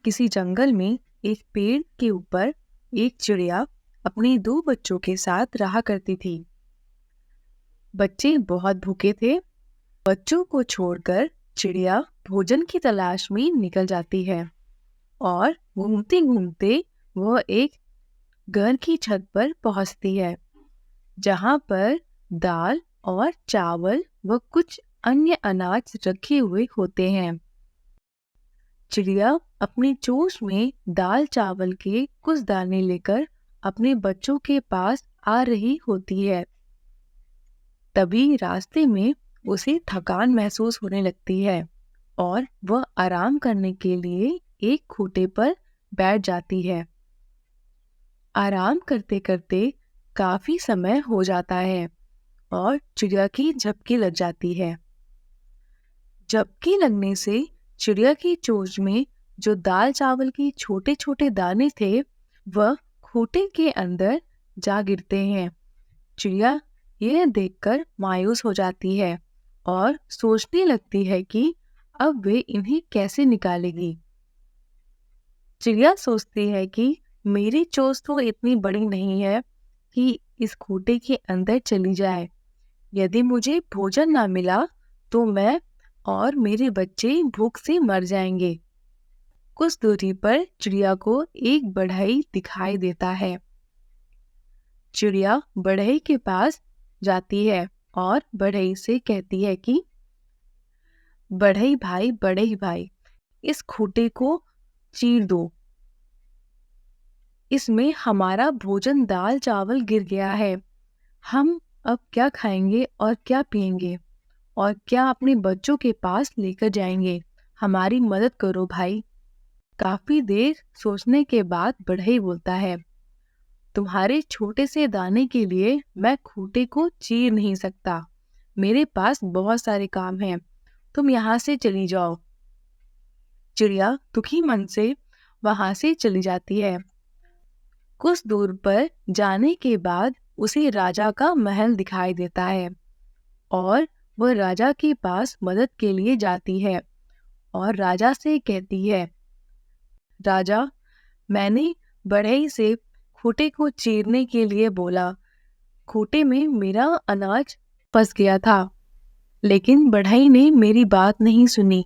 किसी जंगल में एक पेड़ के ऊपर एक चिड़िया अपने दो बच्चों के साथ रहा करती थी। बच्चे बहुत भूखे थे। बच्चों को छोड़कर चिड़िया भोजन की तलाश में निकल जाती है और घूमते घूमते वह एक घर की छत पर पहुंचती है, जहां पर दाल और चावल व कुछ अन्य अनाज रखे हुए होते हैं। चिड़िया अपनी चोंच में दाल चावल के कुछ दाने लेकर अपने बच्चों के पास आ रही होती है। तभी रास्ते में उसे थकान महसूस होने लगती है और वह आराम करने के लिए एक खूंटे पर बैठ जाती है। आराम करते करते काफी समय हो जाता है और चिड़िया की झपकी लग जाती है। झपकी लगने से चिड़िया की चोंच में जो दाल चावल के छोटे छोटे दाने थे वह खूंटे के अंदर जा गिरते हैं। चिड़िया यह देखकर मायूस हो जाती है और सोचने लगती है कि अब वे इन्हें कैसे निकालेगी। चिड़िया सोचती है कि मेरी चोंच तो इतनी बड़ी नहीं है कि इस खूंटे के अंदर चली जाए। यदि मुझे भोजन ना मिला तो मैं और मेरे बच्चे भूख से मर जाएंगे। कुछ दूरी पर चिड़िया को एक बढ़ई दिखाई देता है। चिड़िया बढ़ई के पास जाती है और बढ़ई से कहती है कि बढ़ई भाई, इस खूंटे को चीर दो। इसमें हमारा भोजन दाल चावल गिर गया है। हम अब क्या खाएंगे और क्या पिएंगे और क्या अपने बच्चों के पास लेकर जाएंगे? हमारी मदद करो भाई। काफी देर सोचने के बाद बढ़ई बोलता है, तुम्हारे छोटे से दाने के लिए मैं खूंटे को चीर नहीं सकता। मेरे पास बहुत सारे काम हैं। तुम यहाँ से चली जाओ। चिड़िया दुखी मन से वहां से चली जाती है। कुछ दूर पर जाने के बाद उसे राजा का महल दिखाई देता है और वह राजा के पास मदद के लिए जाती है और राजा से कहती है, राजा, मैंने बढ़ई से खूंटे को चीरने के लिए बोला। खूंटे में मेरा अनाज फंस गया था, लेकिन बढ़ई ने मेरी बात नहीं सुनी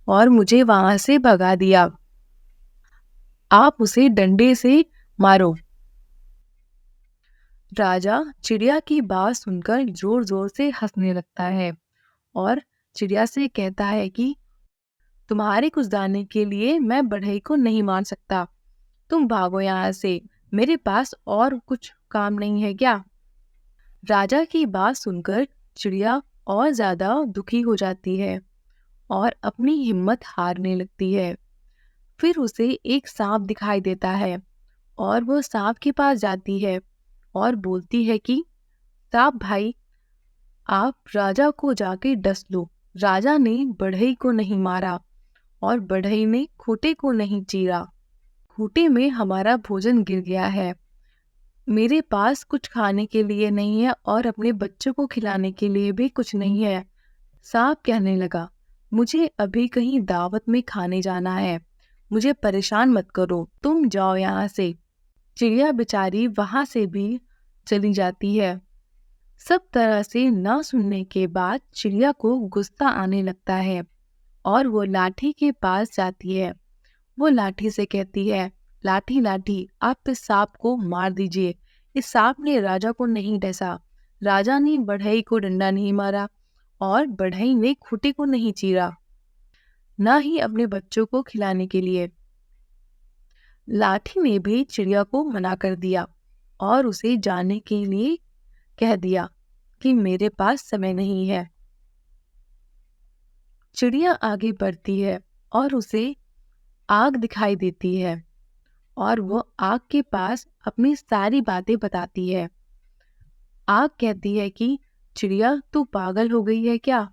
और मुझे वहां से भगा दिया। आप उसे डंडे से मारो। राजा चिड़िया की बात सुनकर जोर जोर से हंसने लगता है और चिड़िया से कहता है कि तुम्हारे कुछ दाने के लिए मैं बढ़ई को नहीं मार सकता। तुम भागो यहाँ से। मेरे पास और कुछ काम नहीं है क्या? राजा की बात सुनकर चिड़िया और ज्यादा दुखी हो जाती है और अपनी हिम्मत हारने लगती है। फिर उसे एक सांप दिखाई देता है और वह सांप के पास जाती है और बोलती है कि सांप भाई, आप राजा को जाके डस लो। राजा ने बढ़ई को नहीं मारा और बढ़ई ने खूंटे को नहीं चीरा। खूंटे में हमारा भोजन गिर गया है। मेरे पास कुछ खाने के लिए नहीं है और अपने बच्चों को खिलाने के लिए भी कुछ नहीं है। सांप कहने लगा, मुझे अभी कहीं दावत में खाने जाना है। मुझे परेशान मत करो, तुम जाओ यहाँ से। चिड़िया बेचारी वहां से भी चली जाती है। सब तरह से ना सुनने के बाद चिड़िया को गुस्सा आने लगता है और वो लाठी के पास जाती है। वो लाठी से कहती है, लाठी लाठी, आप इस सांप को मार दीजिए। इस सांप ने राजा को नहीं डसा। राजा ने बढ़ई को डंडा नहीं मारा और बढ़ई ने खूंटे को नहीं चीरा, ना ही अपने बच्चों को खिलाने के लिए। लाठी ने भी चिड़िया को मना कर दिया और उसे जाने के लिए कह दिया कि मेरे पास समय नहीं है। चिड़िया आगे बढ़ती है और उसे आग दिखाई देती है और वो आग के पास अपनी सारी बातें बताती है। आग कहती है कि चिड़िया, तू पागल हो गई है क्या?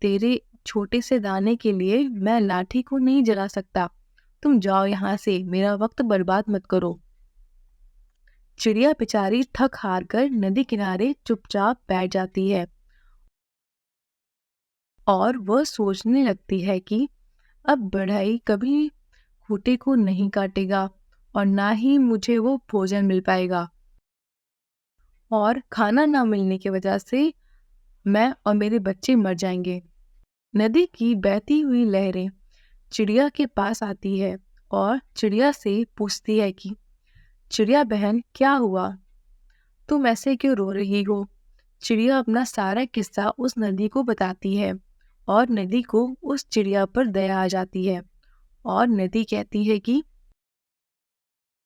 तेरे छोटे से दाने के लिए मैं लाठी को नहीं जला सकता। तुम जाओ यहाँ से, मेरा वक्त बर्बाद मत करो। चिड़िया बेचारी थक हार कर नदी किनारे चुपचाप बैठ जाती है और वह सोचने लगती है कि अब बढ़ई कभी खूंटे को नहीं काटेगा और ना ही मुझे वो भोजन मिल पाएगा, और खाना ना मिलने की वजह से मैं और मेरे बच्चे मर जाएंगे। नदी की बहती हुई लहरें चिड़िया के पास आती है और चिड़िया से पूछती है कि चिड़िया बहन, क्या हुआ? तुम ऐसे क्यों रो रही हो? चिड़िया अपना सारा किस्सा उस नदी को बताती है और नदी को उस चिड़िया पर दया आ जाती है और नदी कहती है कि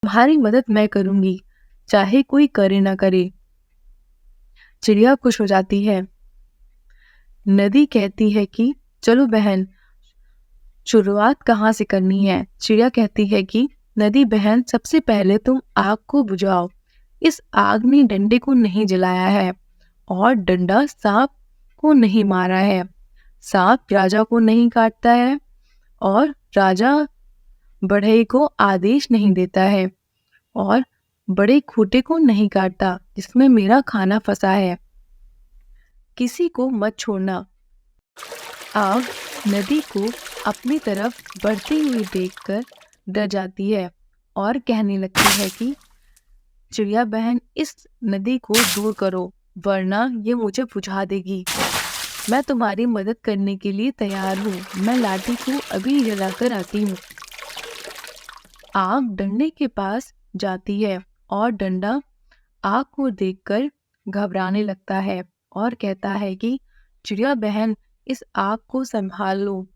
तुम्हारी मदद मैं करूंगी, चाहे कोई करे ना करे। चिड़िया खुश हो जाती है। नदी कहती है कि चलो बहन, शुरुआत कहाँ से करनी है? चिड़िया कहती है कि नदी बहन, सबसे पहले तुम आग को बुझाओ। इस आग ने डंडे को नहीं जलाया है और डंडा सांप को नहीं मारा है। सांप राजा को नहीं काटता है और राजा बढ़ई को आदेश नहीं देता है और बड़े खूंटे को नहीं काटता जिसमें मेरा खाना फंसा है। किसी को मत छोड़ना। आग नदी को अपनी तरफ बढ़ती हुई देखकर डर जाती है और कहने लगती है कि चिड़िया बहन, इस नदी को दूर करो, वरना ये मुझे बुझा देगी। मैं तुम्हारी मदद करने के लिए तैयार हूँ। मैं लाठी को अभी जलाकर आती हूँ। आग डंडे के पास जाती है और डंडा आग को देखकर घबराने लगता है और कहता है कि चिड़िया बहन, इस आग को संभाल लो,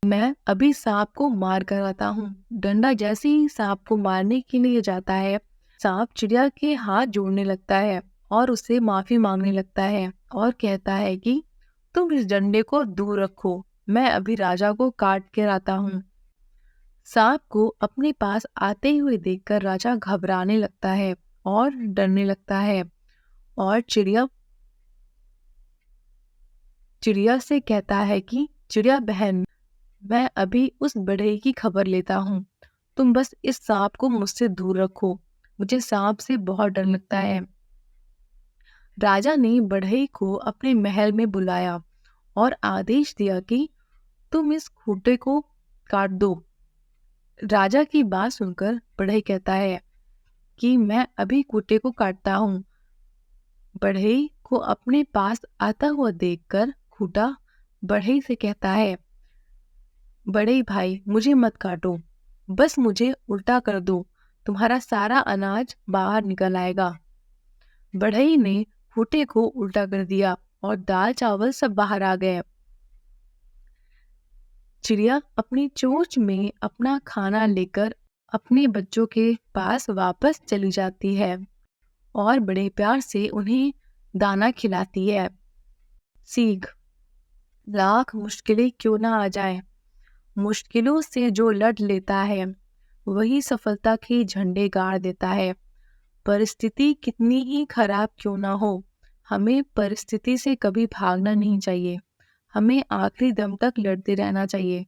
मैं अभी सांप को मार कर आता हूँ। डंडा जैसे ही सांप को मारने के लिए जाता है, सांप चिड़िया के हाथ जोड़ने लगता है और उससे माफी मांगने लगता है और कहता है कि तुम इस डंडे को दूर रखो, मैं अभी राजा को काट कर आता हूँ। सांप को अपने पास आते हुए देखकर राजा घबराने लगता है और डरने लगता है और चिड़िया से कहता है कि चिड़िया बहन, मैं अभी उस बढ़ई की खबर लेता हूँ, तुम बस इस सांप को मुझसे दूर रखो, मुझे सांप से बहुत डर लगता है। राजा ने बढ़ई को अपने महल में बुलाया और आदेश दिया कि तुम इस खूंटे को काट दो। राजा की बात सुनकर बढ़ई कहता है कि मैं अभी खूंटे को काटता हूँ। बढ़ई को अपने पास आता हुआ देखकर खूंटा बढ़ई से कहता है, बड़े भाई, मुझे मत काटो, बस मुझे उल्टा कर दो, तुम्हारा सारा अनाज बाहर निकल आएगा। बढ़ई ने खूंटे को उल्टा कर दिया और दाल चावल सब बाहर आ गए। चिड़िया अपनी चोंच में अपना खाना लेकर अपने बच्चों के पास वापस चली जाती है और बड़े प्यार से उन्हें दाना खिलाती है। सीख, लाख मुश्किलें क्यों ना आ जाए, मुश्किलों से जो लड़ लेता है वही सफलता के झंडे गाड़ देता है। परिस्थिति कितनी ही खराब क्यों ना हो, हमें परिस्थिति से कभी भागना नहीं चाहिए, हमें आखिरी दम तक लड़ते रहना चाहिए।